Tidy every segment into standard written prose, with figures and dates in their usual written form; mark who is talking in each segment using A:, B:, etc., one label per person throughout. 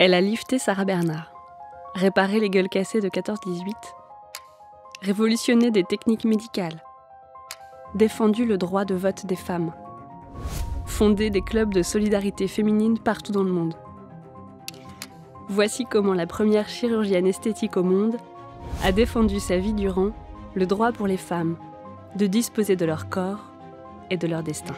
A: Elle a lifté Sarah Bernard, réparé les gueules cassées de 14-18, révolutionné des techniques médicales, défendu le droit de vote des femmes, fondé des clubs de solidarité féminine partout dans le monde. Voici comment la première chirurgienne esthétique au monde a défendu sa vie durant le droit pour les femmes de disposer de leur corps et de leur destin.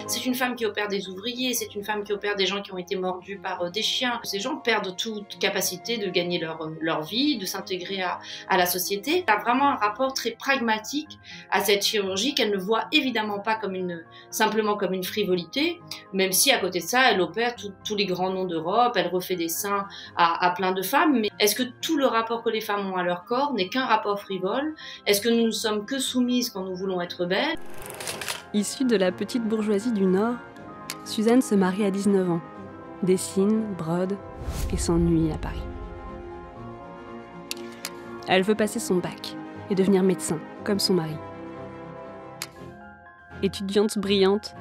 B: C'est une femme qui opère des ouvriers, c'est une femme qui opère des gens qui ont été mordus par des chiens. Ces gens perdent toute capacité de gagner leur vie, de s'intégrer à la société. Elle a vraiment un rapport très pragmatique à cette chirurgie qu'elle ne voit évidemment pas simplement comme une frivolité, même si à côté de ça, elle opère tous les grands noms d'Europe, elle refait des seins à plein de femmes. Mais est-ce que tout le rapport que les femmes ont à leur corps n'est qu'un rapport frivole? Est-ce que nous ne sommes que soumises quand nous voulons être belles?
A: Issue de la petite bourgeoisie du Nord, Suzanne se marie à 19 ans, dessine, brode et s'ennuie à Paris. Elle veut passer son bac et devenir médecin, comme son mari. Étudiante brillante,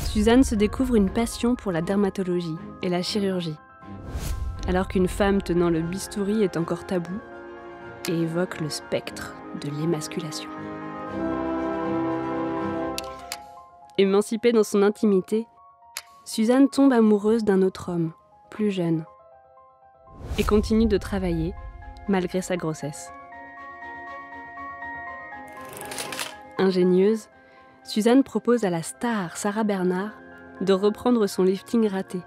A: Suzanne se découvre une passion pour la dermatologie et la chirurgie, alors qu'une femme tenant le bistouri est encore tabou et évoque le spectre de l'émasculation. Émancipée dans son intimité, Suzanne tombe amoureuse d'un autre homme, plus jeune, et continue de travailler malgré sa grossesse. Ingénieuse, Suzanne propose à la star Sarah Bernard de reprendre son lifting raté.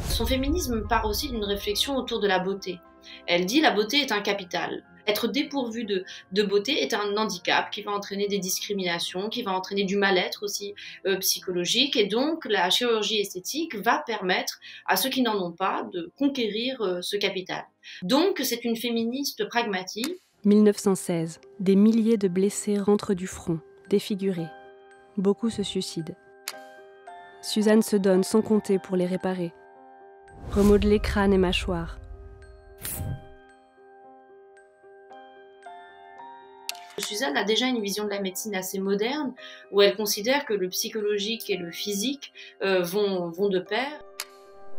B: Son féminisme part aussi d'une réflexion autour de la beauté. Elle dit « la beauté est un capital ». Être dépourvu de beauté est un handicap qui va entraîner des discriminations, qui va entraîner du mal-être aussi psychologique. Et donc, la chirurgie esthétique va permettre à ceux qui n'en ont pas de conquérir ce capital. Donc, c'est une féministe pragmatique.
A: 1916, des milliers de blessés rentrent du front, défigurés. Beaucoup se suicident. Suzanne se donne sans compter pour les réparer. Remodeler crâne et mâchoire.
B: Suzanne a déjà une vision de la médecine assez moderne, où elle considère que le psychologique et le physique vont de pair.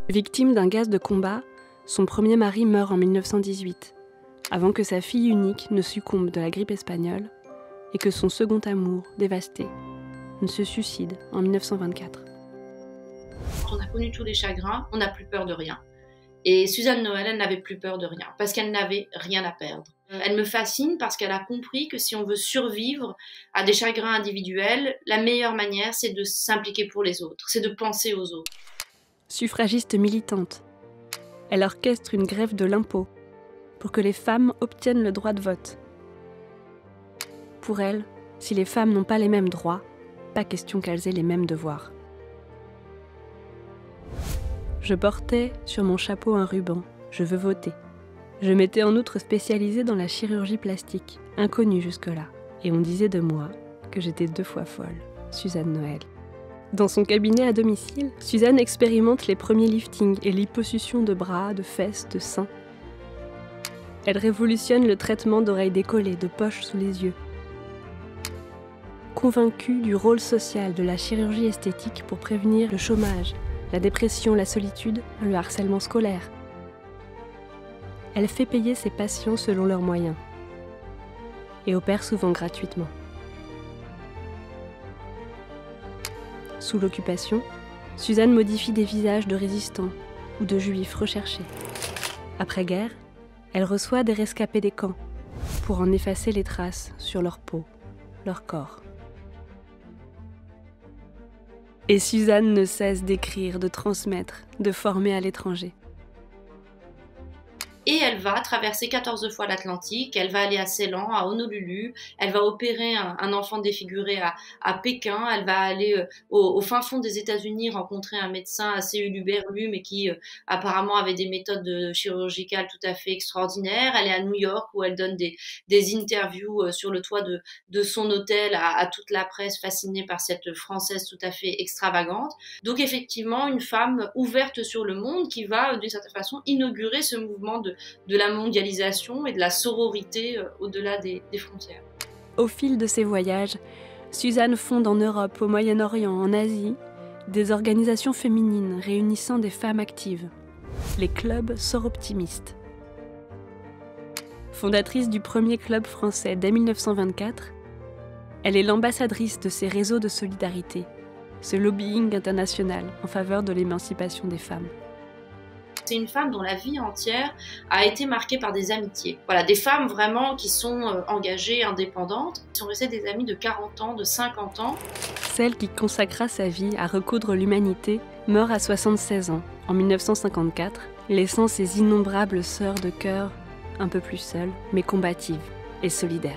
A: Victime d'un gaz de combat, son premier mari meurt en 1918, avant que sa fille unique ne succombe de la grippe espagnole et que son second amour, dévasté, ne se suicide en 1924.
B: Quand on a connu tous les chagrins, on n'a plus peur de rien. Et Suzanne Noël, elle n'avait plus peur de rien, parce qu'elle n'avait rien à perdre. Elle me fascine parce qu'elle a compris que si on veut survivre à des chagrins individuels, la meilleure manière, c'est de s'impliquer pour les autres, c'est de penser aux autres.
A: Suffragiste militante, elle orchestre une grève de l'impôt pour que les femmes obtiennent le droit de vote. Pour elle, si les femmes n'ont pas les mêmes droits, pas question qu'elles aient les mêmes devoirs. Je portais sur mon chapeau un ruban, je veux voter. Je m'étais en outre spécialisée dans la chirurgie plastique, inconnue jusque-là. Et on disait de moi que j'étais 2 fois folle, Suzanne Noël. Dans son cabinet à domicile, Suzanne expérimente les premiers liftings et liposuctions de bras, de fesses, de seins. Elle révolutionne le traitement d'oreilles décollées, de poches sous les yeux. Convaincue du rôle social de la chirurgie esthétique pour prévenir le chômage, la dépression, la solitude, le harcèlement scolaire. Elle fait payer ses patients selon leurs moyens et opère souvent gratuitement. Sous l'occupation, Suzanne modifie des visages de résistants ou de juifs recherchés. Après-guerre, elle reçoit des rescapés des camps pour en effacer les traces sur leur peau, leur corps. Et Suzanne ne cesse d'écrire, de transmettre, de former à l'étranger.
B: Et elle va traverser 14 fois l'Atlantique, elle va aller à Ceylan, à Honolulu, elle va opérer un enfant défiguré à Pékin, elle va aller au fin fond des États-Unis rencontrer un médecin assez uluberlu, mais qui apparemment avait des méthodes chirurgicales tout à fait extraordinaires. Elle est à New York où elle donne des interviews sur le toit de son hôtel à toute la presse fascinée par cette Française tout à fait extravagante. Donc effectivement, une femme ouverte sur le monde qui va d'une certaine façon inaugurer ce mouvement de la mondialisation et de la sororité au-delà des frontières.
A: Au fil de ses voyages, Suzanne fonde en Europe, au Moyen-Orient, en Asie, des organisations féminines réunissant des femmes actives, les clubs Soroptimistes. Fondatrice du premier club français dès 1924, elle est l'ambassadrice de ces réseaux de solidarité, ce lobbying international en faveur de l'émancipation des femmes.
B: C'est une femme dont la vie entière a été marquée par des amitiés. Voilà, des femmes vraiment qui sont engagées, indépendantes, qui sont restées des amies de 40 ans, de 50 ans.
A: Celle qui consacra sa vie à recoudre l'humanité meurt à 76 ans, en 1954, laissant ses innombrables sœurs de cœur un peu plus seules, mais combatives et solidaires.